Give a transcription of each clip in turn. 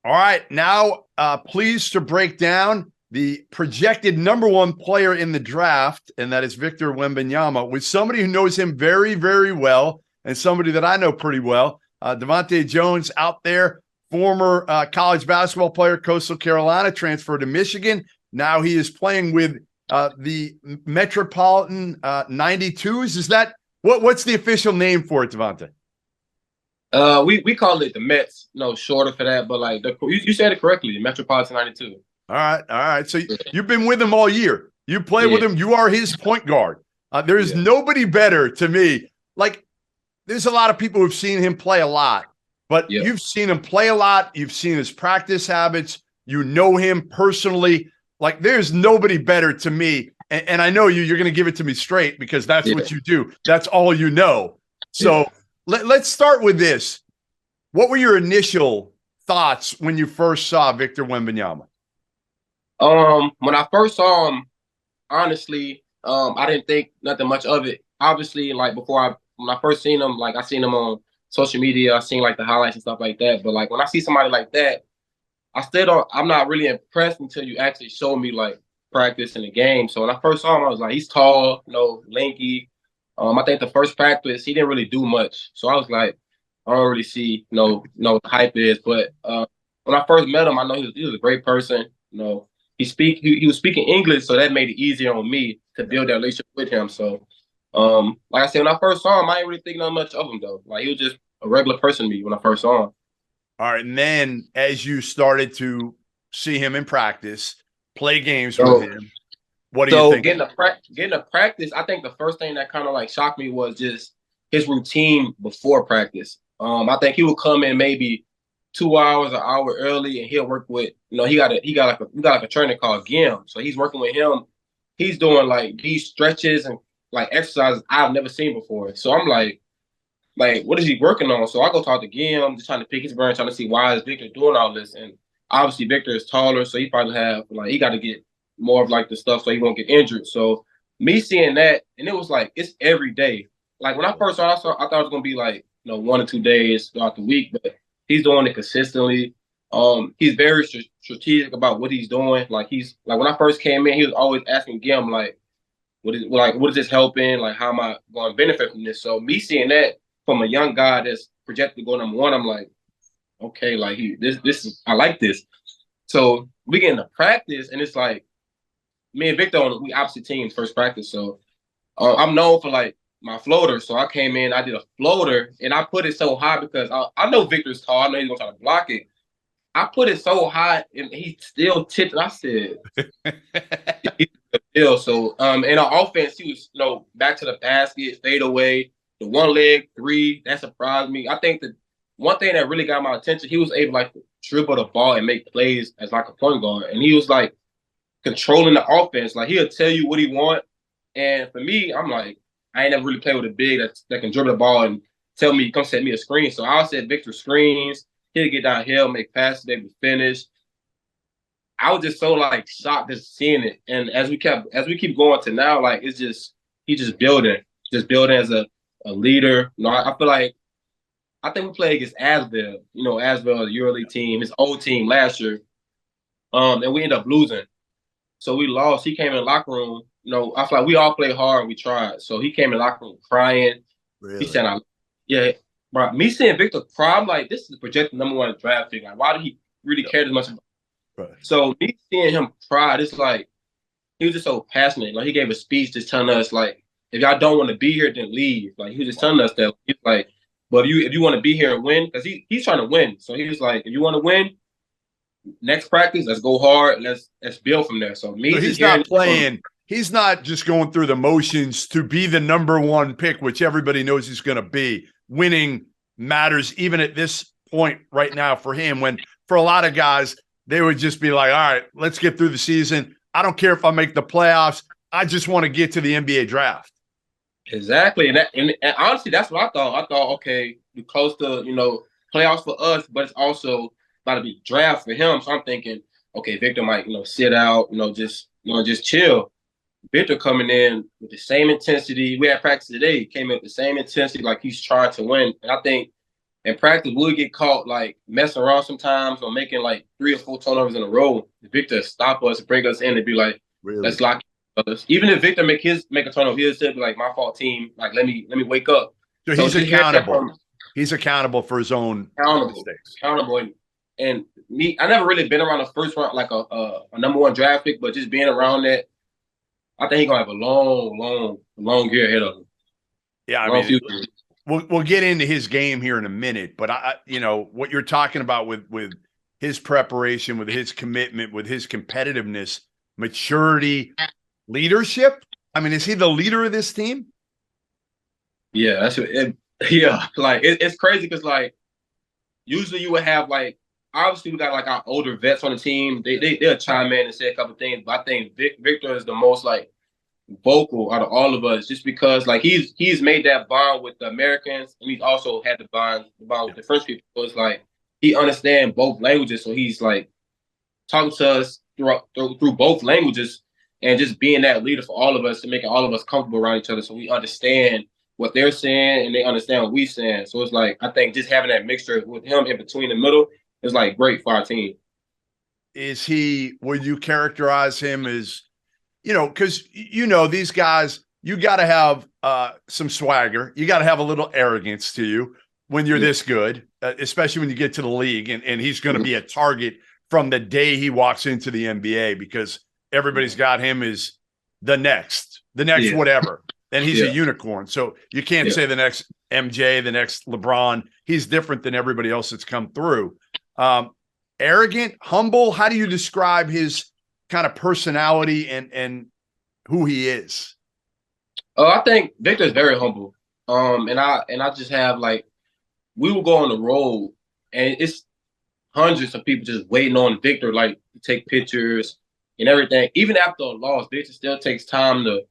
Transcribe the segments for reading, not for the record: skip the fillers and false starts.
All right, now pleased to break down the projected number one player in the draft, and that is Victor Wembanyama, with somebody who knows him very, very well, and somebody that I know pretty well. Devontae Jones out there, former college basketball player, Coastal Carolina, transferred to Michigan. Now he is playing with the Metropolitan 92s. Is that what's the official name for it, Devontae? We call it the Mets, shorter for that, but like you said it correctly, Metropolitan 92. All right. So you've been with him all year. You play with him. You are his point guard. There is nobody better to me. Like, there's a lot of people who've seen him play a lot, but you've seen him play a lot. You've seen his practice habits. You know him personally. Like, there's nobody better to me. And I know you're going to give it to me straight because that's what you do. That's all you know. So let's start with this. What were your initial thoughts when you first saw Victor Wembanyama? When I first saw him, honestly, I didn't think nothing much of it. Obviously, like when I first seen him, like I seen him on social media, I seen like the highlights and stuff like that. But like when I see somebody like that, I'm not really impressed until you actually show me like practice in the game. So when I first saw him, I was like, he's tall, lanky. I think the first practice he didn't really do much. So I was like, I don't really see no hype is. But when I first met him, I know he was a great person. He was speaking English, so that made it easier on me to build that relationship with him. So like I said, when I first saw him, I didn't really think that much of him though. Like he was just a regular person to me when I first saw him. All right, and then as you started to see him in practice, play games with him, what do you think? Getting to practice, I think the first thing that kind of like shocked me was just his routine before practice. I think he would come in maybe 2 hours, an hour early, and he'll work with, we got like a trainer called Gim. So he's working with him. He's doing like these stretches and like exercises I've never seen before. So I'm like, what is he working on? So I go talk to Gim, just trying to pick his brain, trying to see why is Victor doing all this. And obviously Victor is taller, so he probably he got to get more of like the stuff so he won't get injured. So me seeing that, and it was like it's every day. Like when I first saw, I thought it was gonna be like 1 or 2 days throughout the week, but he's doing it consistently. He's very strategic about what he's doing. Like when I first came in, he was always asking Gim what is this helping? Like how am I going to benefit from this? So me seeing that from a young guy that's projected to go number one, I'm like, okay, like this is I like this. So we get into practice, and it's like me and Victor we opposite teams first practice. So I'm known for like my floater. So I came in, I did a floater, and I put it so high because I know Victor's tall. I know he's gonna try to block it. I put it so high, and he still tipped. I said, So in our offense, he was back to the basket, fade away, the one leg three. That surprised me. I think the one thing that really got my attention, he was able to dribble the ball and make plays as like a point guard, and he was like controlling the offense. Like he'll tell you what he want, and for me, I'm like, I ain't never really played with a big that can dribble the ball and tell me, come set me a screen. So I'll set Victor screens. He'll get downhill, make passes, they would finish. I was just so like shocked just seeing it. And as we keep going to now, like he's just building as a leader. I feel like I think we played against Asvel, Asvel, the EuroLeague team, his old team last year. And we ended up losing. So we lost. He came in the locker room. I feel like we all played hard and we tried. So he came in the locker room crying. Really? He said, bro, me seeing Victor cry, I'm like, this is the projected number one draft pick. Like, why did he really care as much about it? Right. So me seeing him cry, it's like, he was just so passionate. Like, he gave a speech just telling us, like, if y'all don't want to be here, then leave. Like, he was just telling us that. He's like, but if you want to be here and win, because he's trying to win. So he was like, if you want to win, next practice, let's go hard. Let's build from there. So he's not playing. He's not just going through the motions to be the number one pick, which everybody knows he's going to be. Winning matters even at this point right now for him, when for a lot of guys, they would just be like, all right, let's get through the season. I don't care if I make the playoffs. I just want to get to the NBA draft. Exactly. And honestly, that's what I thought. I thought, okay, we're close to, playoffs for us, but it's also about to be draft for him. So I'm thinking, okay, Victor might, sit out, just chill. Victor coming in with the same intensity. We had practice today. He came in with the same intensity, like he's trying to win. And I think in practice, we'll get caught like messing around sometimes or making like 3 or 4 turnovers in a row. Victor stop us, bring us in, and be like, Really? "Let's lock us." Even if Victor make a turnover, he'll still be like, "My fault, team. Like, let me wake up." So he's accountable. He's accountable for his own mistakes. Accountable, and me, I never really been around the first round like a number 1 draft pick, but just being around that, I think he's gonna have a long year ahead of him. Yeah, I mean, we'll get into his game here in a minute, but you know what you're talking about with his preparation, with his commitment, with his competitiveness, maturity, leadership. I mean, is he the leader of this team? Yeah, that's it. Yeah, like it's crazy because like usually you would have like obviously we got like our older vets on the team. They'll chime in and say a couple things, but I think Victor is the most like vocal out of all of us, just because like he's made that bond with the Americans, and he's also had the bond with the French people. So it's like he understands both languages, so he's like talking to us through both languages, and just being that leader for all of us and making all of us comfortable around each other, so we understand what they're saying and they understand what we're saying. So it's like I think just having that mixture with him in between the middle is like great for our team. Is he? Would you characterize him as? You know, because you know these guys, you got to have some swagger. You got to have a little arrogance to you when you're this good, especially when you get to the league. And he's going to be a target from the day he walks into the NBA because everybody's got him as the next whatever. And he's a unicorn. So you can't say the next MJ, the next LeBron. He's different than everybody else that's come through. Arrogant, humble. How do you describe his kind of personality and who he is? I think Victor's very humble. And I just have like we will go on the road and it's hundreds of people just waiting on Victor like to take pictures and everything. Even after a loss, Victor still takes time to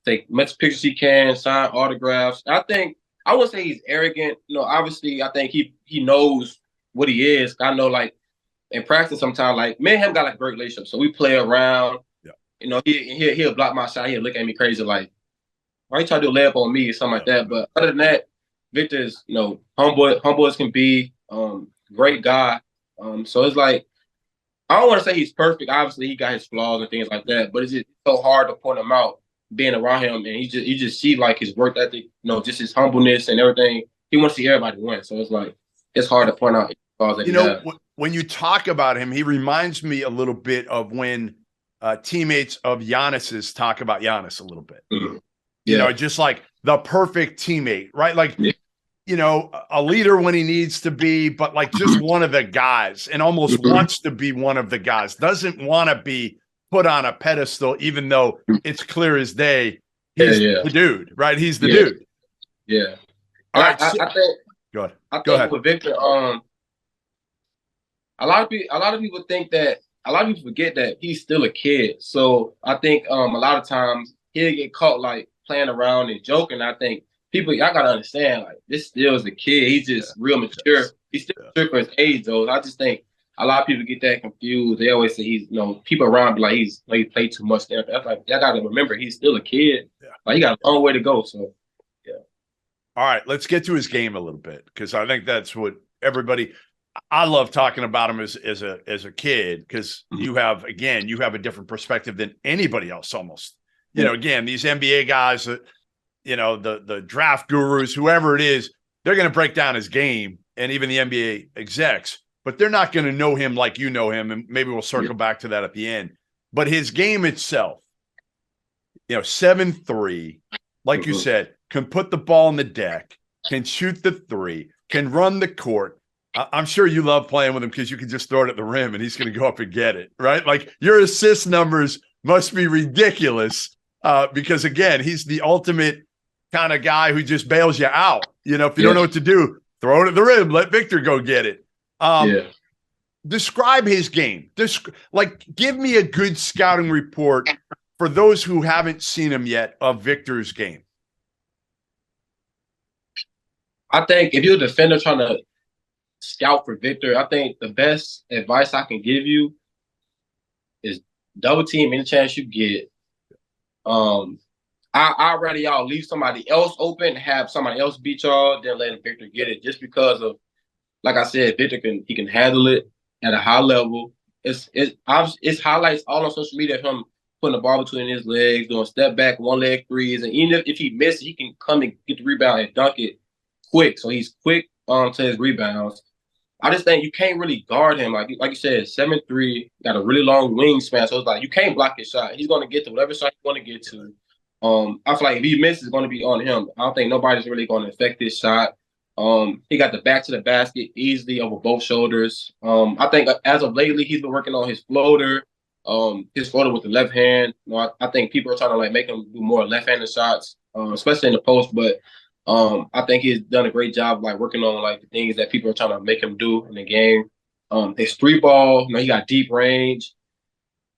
take much pictures he can, sign autographs. I think I wouldn't say he's arrogant. You know, obviously I think he knows what he is. I know like in practice sometimes like me and him got like a great relationship. So we play around. Yeah. You know, he'll block my shot, he'll look at me crazy like, why you trying to do a layup on me or something like that. But other than that, Victor is, you know, humble as can be, great guy. So it's like I don't want to say he's perfect. Obviously, he got his flaws and things like that, but it's just so hard to point him out being around him, and you just see like his work ethic, you know, just his humbleness and everything. He wants to see everybody win, so it's like it's hard to point out his flaws that you know, when you talk about him, he reminds me a little bit of when teammates of Giannis's talk about Giannis a little bit. Mm-hmm. You know, just like the perfect teammate, right? Like, you know, a leader when he needs to be, but like just one of the guys and almost wants to be one of the guys, doesn't want to be put on a pedestal, even though it's clear as day he's the dude, right? He's the dude. Yeah. All right. I think. Go ahead. Go ahead. With Victor, a lot of people think that a lot of people forget that he's still a kid. So I think a lot of times he'll get caught like playing around and joking. I think y'all gotta understand, like this still is a kid. He's just real mature. He's still mature for his age, though. I just think a lot of people get that confused. They always say he's, you know, people around be like he played too much there. That's like y'all gotta remember he's still a kid. Like he got a long way to go. So all right, let's get to his game a little bit because I think that's what everybody. I love talking about him as a kid because you have a different perspective than anybody else almost. You know, again, these NBA guys, you know, the draft gurus, whoever it is, they're going to break down his game, and even the NBA execs, but they're not going to know him like you know him, and maybe we'll circle back to that at the end. But his game itself, you know, 7'3", like you said, can put the ball on the deck, can shoot the three, can run the court. I'm sure you love playing with him because you can just throw it at the rim, and he's going to go up and get it, right? Like your assist numbers must be ridiculous. Because again, he's the ultimate kind of guy who just bails you out. You know, if you don't know what to do, throw it at the rim, let Victor go get it. Describe his game. Give me a good scouting report for those who haven't seen him yet of Victor's game. I think if you're a defender trying to scout for Victor, I think the best advice I can give you is double team any chance you get. I'd rather y'all leave somebody else open, have somebody else beat y'all, than letting Victor get it, just because of like I said, Victor can handle it at a high level. It's highlights all on social media of him putting the ball between his legs, doing step back, one leg threes, and even if he misses, he can come and get the rebound and dunk it quick. So he's quick to his rebounds. I just think you can't really guard him. Like you said, 7'3", got a really long wingspan. So it's like you can't block his shot. He's gonna get to whatever shot you want to get to. I feel like if he misses, it's gonna be on him. I don't think nobody's really gonna affect this shot. He got the back to the basket easily over both shoulders. I think as of lately, he's been working on his floater with the left hand. I think people are trying to like make him do more left-handed shots, especially in the post. But I think he's done a great job like working on like the things that people are trying to make him do in the game. His three ball, he got deep range.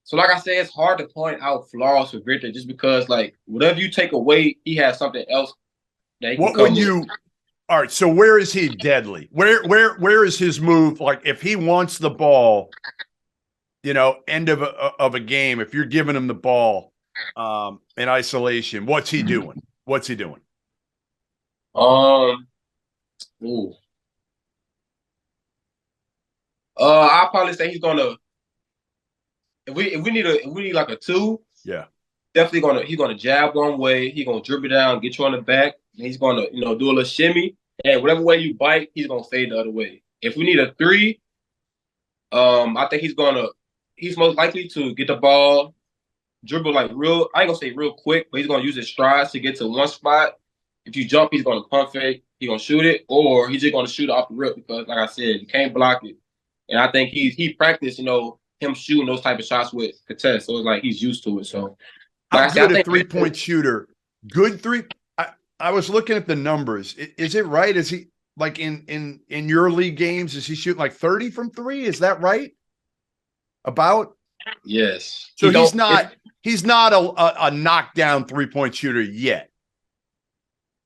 So like I said, it's hard to point out flaws for Victor just because like whatever you take away, he has something else that he can come with. All right, so where is he deadly? Where is his move? Like if he wants the ball, end of a game, if you're giving him the ball in isolation, what's he doing? Ooh. I'll probably say he's gonna if we need like a two, definitely he's gonna jab one way, he's gonna dribble down, get you on the back, and he's gonna, do a little shimmy, and whatever way you bite, he's gonna fade the other way. If we need a three, I think he's most likely to get the ball, dribble like I ain't gonna say real quick, but he's gonna use his strides to get to one spot. If you jump, he's gonna pump fake, he's gonna shoot it, or he's just gonna shoot it off the rip because, like I said, you can't block it. And I think he practiced, him shooting those type of shots with contest, so it's like he's used to it. So, how good a 3-point shooter? Good three. I was looking at the numbers. Is it right? Is he like in your league games? Is he shooting like 30 from three? Is that right? About? Yes. So he's not a knockdown 3-point shooter yet.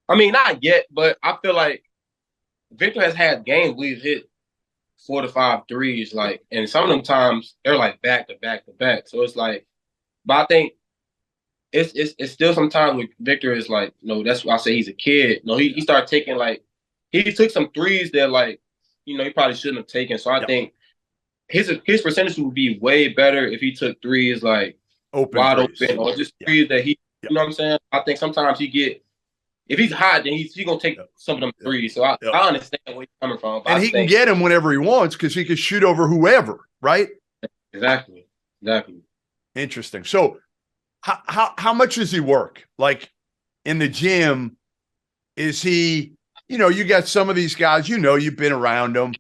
I mean, not yet, but I feel like Victor has had games where he's hit 4 to 5 threes, like, and some of them times they're like back to back to back. So it's like, but I think it's still sometimes with Victor is like, that's why I say he's a kid. He started taking like he took some threes that like, he probably shouldn't have taken. So I think his percentage would be way better if he took threes like wide open or just threes that he, you know what I'm saying? I think sometimes if he's hot, then he's gonna take some of them threes. So I understand where he's coming from. And he can get him whenever he wants because he can shoot over whoever, right? Exactly. Interesting. So how much does he work? Like in the gym, is he, you got some of these guys, you've been around them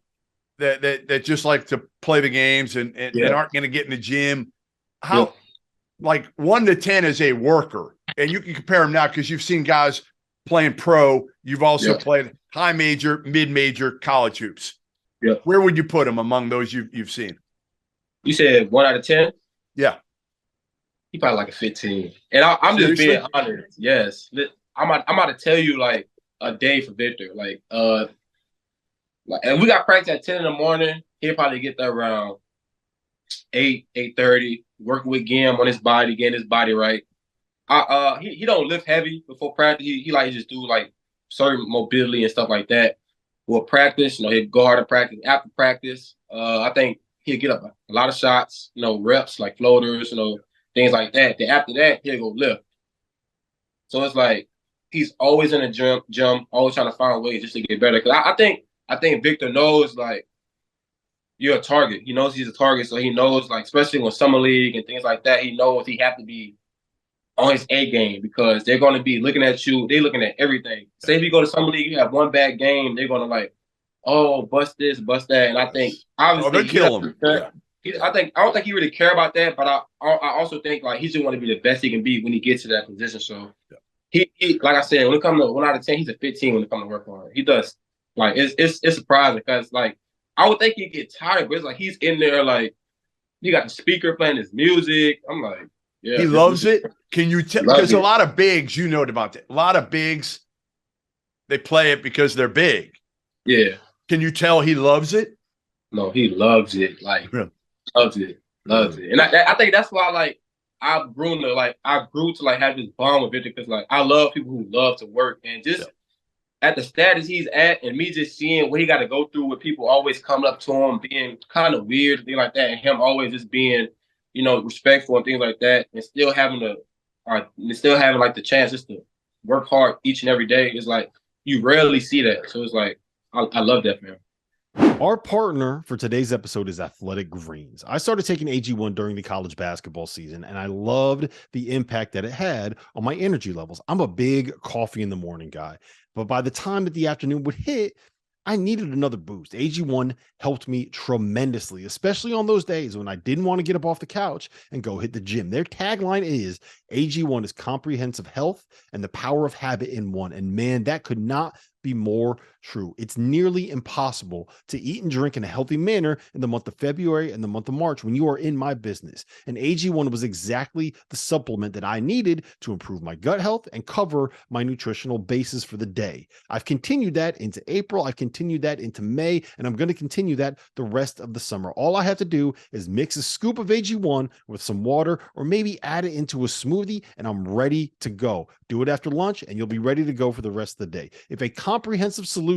that just like to play the games and aren't going to get in the gym. How like 1 to 10 is a worker, and you can compare them now because you've seen guys playing pro. You've also played high major, mid major, college hoops. Yeah. Where would you put him among those you've seen? You said 1 out of 10? Yeah. He probably like a 15. And I'm just being honest. Yes. I'm about to tell you like a day for Victor. And we got practice at 10 in the morning. He'll probably get there around 8:30. Working with Gim on his body, getting his body right. He don't lift heavy before practice. He like just do like certain mobility and stuff like that. We'll practice, he'll go hard at practice. After practice, I think he'll get up a lot of shots, reps like floaters, things like that. Then after that, he'll go lift. So it's like he's always in the gym, always trying to find ways just to get better. Because I think Victor knows like you're a target. He knows he's a target, so he knows like especially when summer league and things like that, he knows he have to be on his A game because they're going to be looking at you. They're looking at everything. Say if you go to summer league, you have one bad game, they're going to like, oh, bust this, bust that. And I think obviously they'll kill him. I don't think he really care about that, but I also think like he just want to be the best he can be when he gets to that position. So he like I said, when it comes to 1 out of 10, he's a 15 when it comes to work on it. He does like it's surprising because like I would think he'd get tired, but it's like he's in there like he got the speaker playing his music. I'm like, yeah, he loves it. Can you tell? Because a lot of bigs, Devontae, a lot of bigs, they play it because they're big. Yeah. Can you tell he loves it? No, he loves it. Like, loves it. And I think that's why, like, I grew to like have this bond with Victor because like I love people who love to work and just at the status he's at, and me just seeing what he got to go through with people always coming up to him, being kind of weird, things like that, and him always just being, respectful and things like that, and still having like the chance just to work hard each and every day. It's like you rarely see that. So it's like I love that for him. Our partner for today's episode is Athletic Greens. I started taking AG1 during the college basketball season, and I loved the impact that it had on my energy levels. I'm a big coffee in the morning guy, but by the time that the afternoon would hit, I needed another boost. AG1 helped me tremendously, especially on those days when I didn't want to get up off the couch and go hit the gym. Their tagline is AG1 is comprehensive health and the power of habit in one. And man, that could not be more true. It's nearly impossible to eat and drink in a healthy manner in the month of February and the month of March when you are in my business. And AG1 was exactly the supplement that I needed to improve my gut health and cover my nutritional basis for the day. I've continued that into April. I've continued that into May, and I'm going to continue that the rest of the summer. All I have to do is mix a scoop of AG1 with some water, or maybe add it into a smoothie, and I'm ready to go. Do it after lunch, and you'll be ready to go for the rest of the day. If a comprehensive solution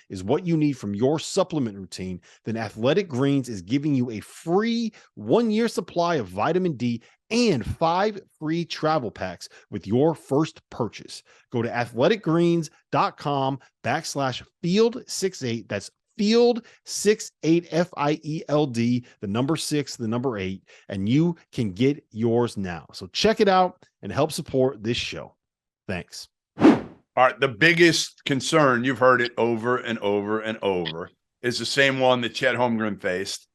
is what you need from your supplement routine, then Athletic Greens is giving you a free 1-year supply of vitamin D and 5 free travel packs with your first purchase. Go to athleticgreens.com/field68. That's field 68 FIELD, the number 6, the number 8, and you can get yours now. So check it out and help support this show. Thanks. All right, the biggest concern, you've heard it over and over and over, is the same one that Chet Holmgren faced.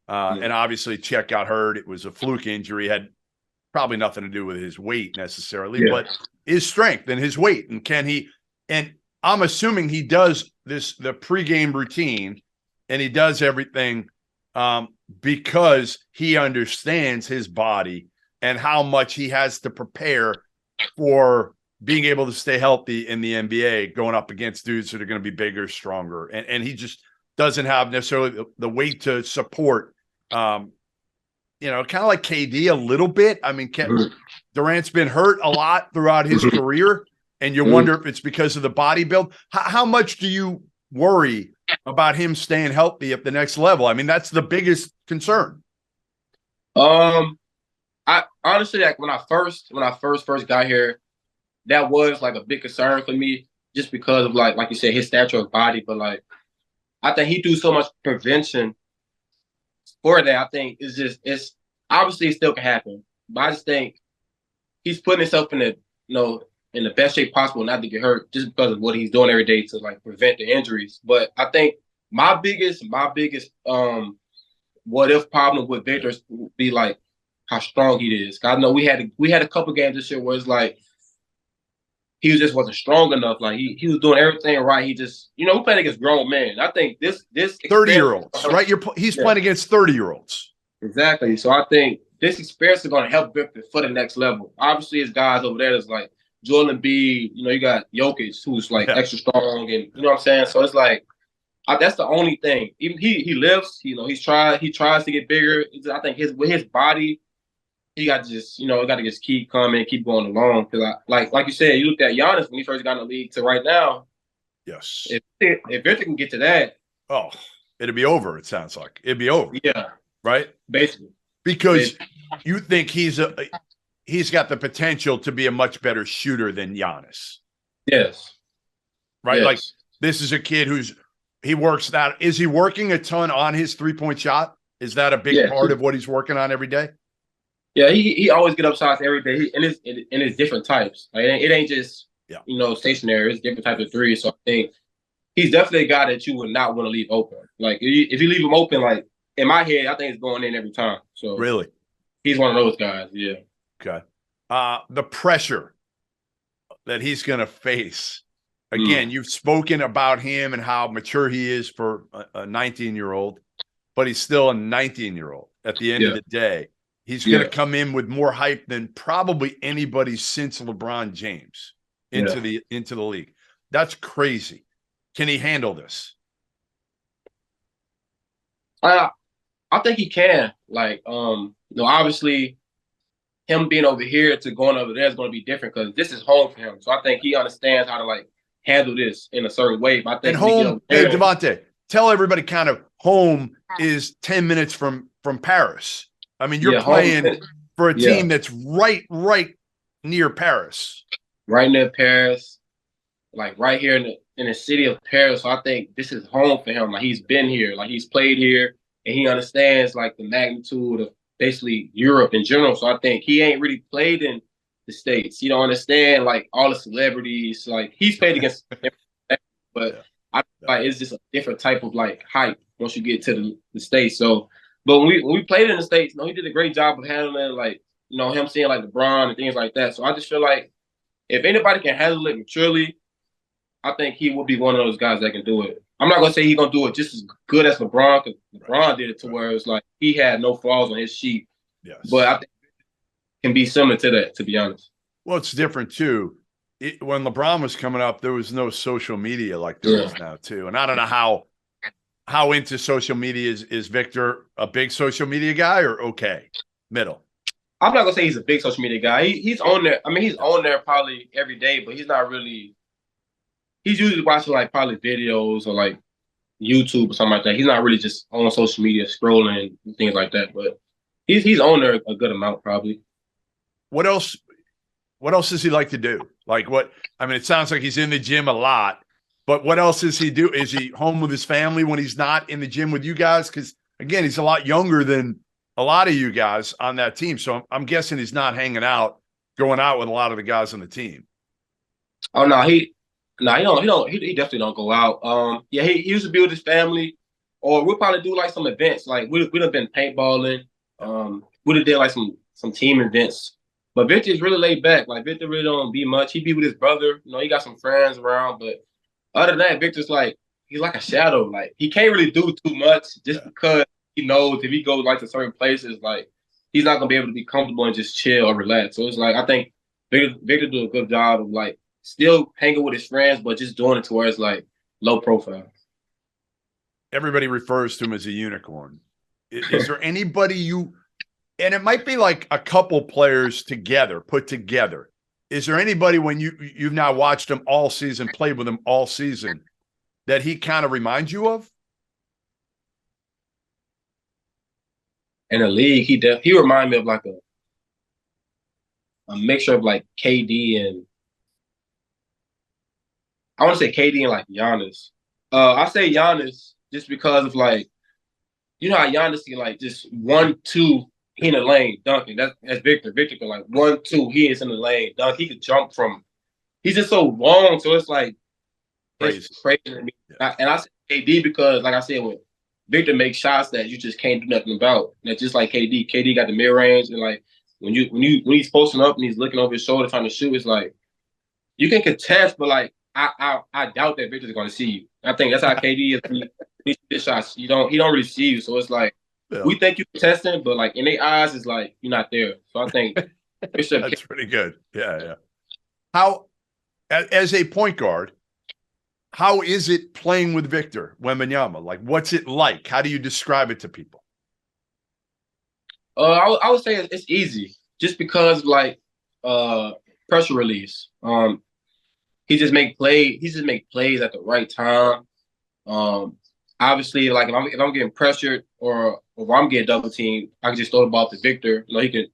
And obviously, Chet got hurt. It was a fluke injury. Had probably nothing to do with his weight necessarily, but his strength and his weight. And can he – and I'm assuming he does the pregame routine, and he does everything because he understands his body and how much he has to prepare for – being able to stay healthy in the NBA, going up against dudes that are going to be bigger, stronger. And he just doesn't have necessarily the weight to support, kind of like KD a little bit. I mean, Durant's been hurt a lot throughout his career, and you wonder if it's because of the body build. How much do you worry about him staying healthy at the next level? I mean, that's the biggest concern. I honestly, like when I first got here, that was like a big concern for me, just because of like you said, his stature of body. But like, I think he do so much prevention for that. I think it's obviously it still can happen, but I just think he's putting himself in in the best shape possible not to get hurt, just because of what he's doing every day to like prevent the injuries. But I think my biggest what if problem with Victor would be like how strong he is. I know we had a couple games this year where it's like, he just wasn't strong enough. Like he was doing everything right. He just, we're playing against grown men. I think this 30-year-olds, right? He's playing against 30-year-olds. Exactly. So I think this experience is going to help Victor for the next level. Obviously, his guys over there is like Joel Embiid. You got Jokic, who's like extra strong, and you know what I'm saying. So it's like that's the only thing. Even he lifts. He tries to get bigger. I think with his body, he got to just, keep coming, keep going along. Because like you said, you looked at Giannis when he first got in the league to right now. Yes. If Victor can get to that, it'd be over. It sounds like it'd be over. Yeah. Right. Basically, because you think he's got the potential to be a much better shooter than Giannis. Yes. Right. Yes. Like this is a kid he works that. Is he working a ton on his 3-point shot? Is that a big part of what he's working on every day? Yeah, he always get up shots every day, and it's different types. Like it ain't just stationary. It's different types of threes. So I think he's definitely a guy that you would not want to leave open. Like if you leave him open, like in my head, I think it's going in every time. So really, he's one of those guys. Yeah. Okay. The pressure that he's going to face. Again, you've spoken about him and how mature he is for a 19-year-old, but he's still a 19-year-old at the end of the day. He's going to come in with more hype than probably anybody since LeBron James into the league. That's crazy. Can he handle this? I think he can. Like, obviously, him being over here to going over there is going to be different because this is home for him. So I think he understands how to like handle this in a certain way. But I think and home, hey, Devontae, tell everybody kind of home is 10 minutes from Paris. I mean, you're playing for a team that's right near Paris. Right near Paris, like right here in the city of Paris. So I think this is home for him. Like he's been here, like he's played here, and he understands like the magnitude of basically Europe in general. So I think he ain't really played in the States. He don't understand like all the celebrities. Like he's played against, but like it's just a different type of like hype once you get to the States. So, but when we played in the States, he did a great job of handling like him seeing like LeBron and things like that. So I just feel like if anybody can handle it maturely, I think he will be one of those guys that can do it. I'm not gonna say he's gonna do it just as good as LeBron, because LeBron did it to where it's like he had no flaws on his sheet. Yes. But I think it can be similar to that, to be honest. Well, it's different too. When LeBron was coming up, there was no social media like there is now too. And I don't know how into social media is Victor. A big social media guy or okay, middle? I'm not gonna say he's a big social media guy. He's on there. I mean, he's on there probably every day, but he's not really. He's usually watching like probably videos or like YouTube or something like that. He's not really just on social media scrolling and things like that. But he's on there a good amount probably. What else does he like to do? Like what? I mean, it sounds like he's in the gym a lot. But what else does he do? Is he home with his family when he's not in the gym with you guys? Because again, he's a lot younger than a lot of you guys on that team. So I'm guessing he's not hanging out, going out with a lot of the guys on the team. Oh no, he definitely don't go out. He used to be with his family, or we'll probably do like some events. Like we'd have been paintballing. We'd have did like some team events. But Victor's really laid back. Like Victor really don't be much. He be with his brother. He got some friends around, but other than that, Victor's like he's like a shadow. Like he can't really do too much just because he knows if he goes like to certain places, like he's not gonna be able to be comfortable and just chill or relax. So it's like I think Victor do a good job of like still hanging with his friends, but just doing it to where it's like low profile. Everybody refers to him as a unicorn. Is there anybody and it might be like a couple players put together. Is there anybody when you've now watched him all season, played with him all season, that he kind of reminds you of? In the league, he reminds me of like a mixture of like KD and I want to say KD and like Giannis. I say Giannis just because of like, how Giannis can like just 1-2 he in the lane dunking. That's Victor. Victor can like 1-2 he is in the lane dunk. He could jump from. He's just so long, so it's like it's crazy to me. Yeah. And I say KD because like I said, when Victor makes shots that you just can't do nothing about. That's just like KD. KD got the mid range and like when he's posting up and he's looking over his shoulder trying to shoot, it's like you can contest, but like. I doubt that Victor's going to see you. I think that's how KD is. When he hits shots, he don't really see you. So it's like we think you're testing, but like in their eyes, it's like you're not there. So I think that's pretty good. Yeah. How, as a point guard, how is it playing with Victor Wembanyama? Like, what's it like? How do you describe it to people? I would say it's easy, just because like pressure release. He just make plays at the right time. Obviously, like if I'm getting pressured or if I'm getting double teamed, I can just throw the ball to Victor. He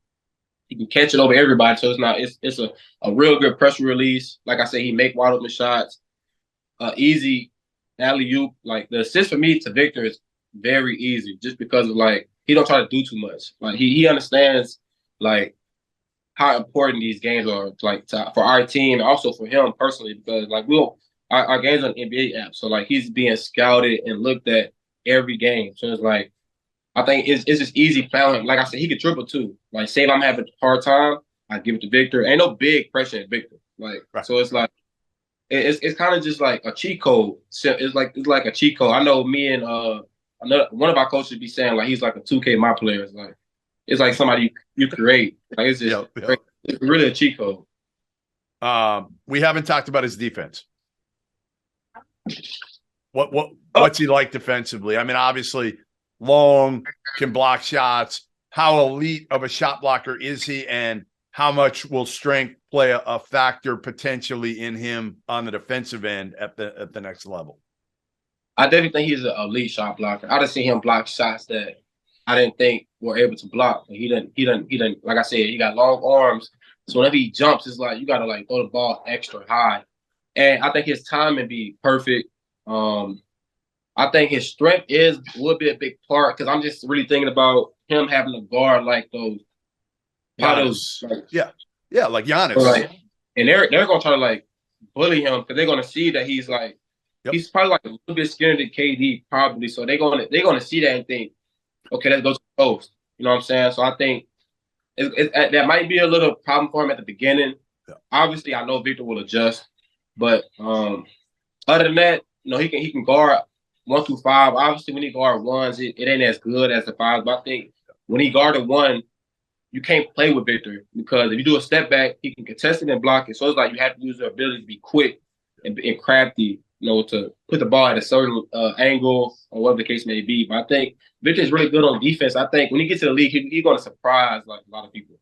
can catch it over everybody. So it's a real good pressure release. Like I said, he make wide open shots. Easy alley-oop. Like the assist for me to Victor is very easy, just because of like he don't try to do too much. Like he understands like how important these games are, like for our team, and also for him personally, because like our games on the NBA app, so like he's being scouted and looked at every game. So it's like I think it's just easy playing. Like I said, he could dribble too. Like say if I'm having a hard time, I give it to Victor. Ain't no big pressure at Victor. Like so it's like it's kind of just like a cheat code. It's like a cheat code. I know me and one of our coaches be saying like he's like a 2K my player. It's like somebody you create. Like it's just it's really a cheat code. We haven't talked about his defense. What's he like defensively? I mean, obviously long, can block shots. How elite of a shot blocker is he? And how much will strength play a factor potentially in him on the defensive end at the next level? I definitely think he's an elite shot blocker. I just seen him block shots that I didn't think were able to block. He didn't. Like I said, he got long arms. So whenever he jumps, it's like you gotta like throw the ball extra high. And I think his timing be perfect. I think his strength would be a big part because I'm just really thinking about him having a guard like those. Giannis. Like Giannis. Like, and they're gonna try to like bully him because they're gonna see that he's like he's probably like a little bit skinnier than KD probably. So they're gonna see that and think, okay, let's go to the post. You know what I'm saying? So I think that might be a little problem for him at the beginning. Yeah. Obviously, I know Victor will adjust, but other than that, he can guard 1 through 5. Obviously, when he guard ones, it ain't as good as the 5s. But I think when he guarded 1, you can't play with Victor because if you do a step back, he can contest it and block it. So it's like you have to use your ability to be quick and crafty, to put the ball at a certain angle or whatever the case may be. But I think Victor's really good on defense. I think when he gets to the league, he's going to surprise like a lot of people.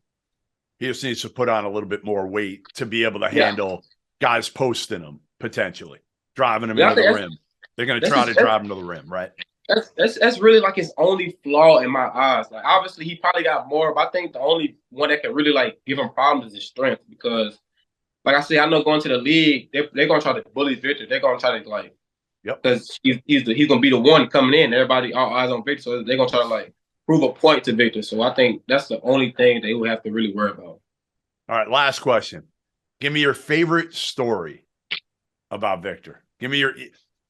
He just needs to put on a little bit more weight to be able to handle guys posting him, potentially driving him into the rim. They're going to try to drive him to the rim, right? That's really like his only flaw in my eyes. Like obviously he probably got more, but I think the only one that can really like give him problems is his strength because, like I said, I know going to the league, they're gonna try to bully Victor. They're gonna try to like, because he's gonna be the one coming in. Everybody all eyes on Victor, so they're gonna try to like prove a point to Victor. So I think that's the only thing they would have to really worry about. All right, last question. Give me your favorite story about Victor. Give me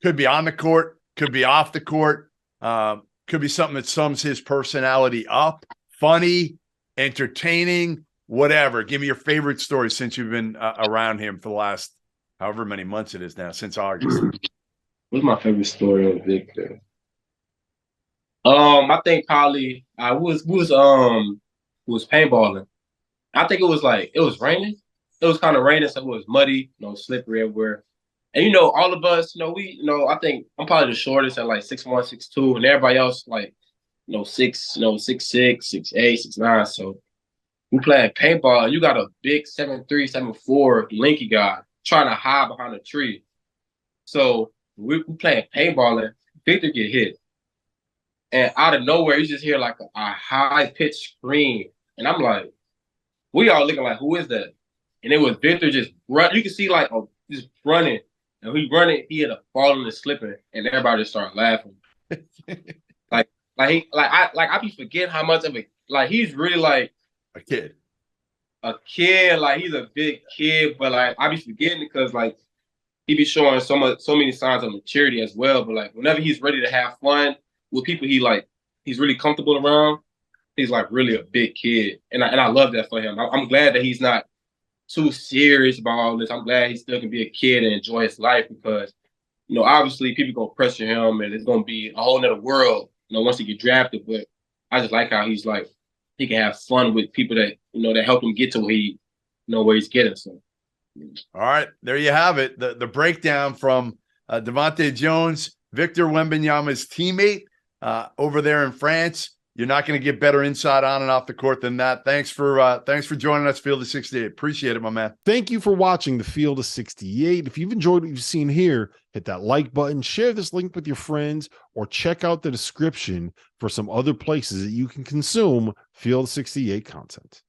could be on the court, could be off the court, could be something that sums his personality up, funny, entertaining, whatever. Give me your favorite story since you've been around him for the last however many months it is now, since August. What's my favorite story of Victor? I think probably I was paintballing. I think it was raining. It was kind of raining, so it was muddy, slippery everywhere. And all of us, I think I'm probably the shortest at like 6'1", 6'2", and everybody else like, 6'6", 6'8", 6'9". So we playing paintball, and you got a big 7'3", 7'4" lanky guy trying to hide behind a tree. So we playing paintball, and Victor get hit. And out of nowhere, you just hear like a high-pitched scream. And I'm like, we all looking like, who is that? And it was Victor just run. You can see like just running. And he running, he had a falling and slipping, and everybody just started laughing. I be forgetting how much of it. Like he's really like a kid. Like he's a big kid, but like I be forgetting because like he be showing so many signs of maturity as well. But like whenever he's ready to have fun with people, he's really comfortable around. He's like really a big kid, and I love that for him. I'm glad that he's not too serious about all this. I'm glad he still can be a kid and enjoy his life because, obviously people gonna pressure him and it's gonna be a whole nother world, once he get drafted. But I just like how he's like he can have fun with people that that help him get to where he's getting. So, all right, there you have it. The breakdown from Devontae Jones, Victor Wembanyama's teammate over there in France. You're not going to get better insight on and off the court than that. Thanks for joining us, Field of 68. Appreciate it, my man. Thank you for watching the Field of 68. If you've enjoyed what you've seen here, hit that like button, share this link with your friends, or check out the description for some other places that you can consume Field of 68 content.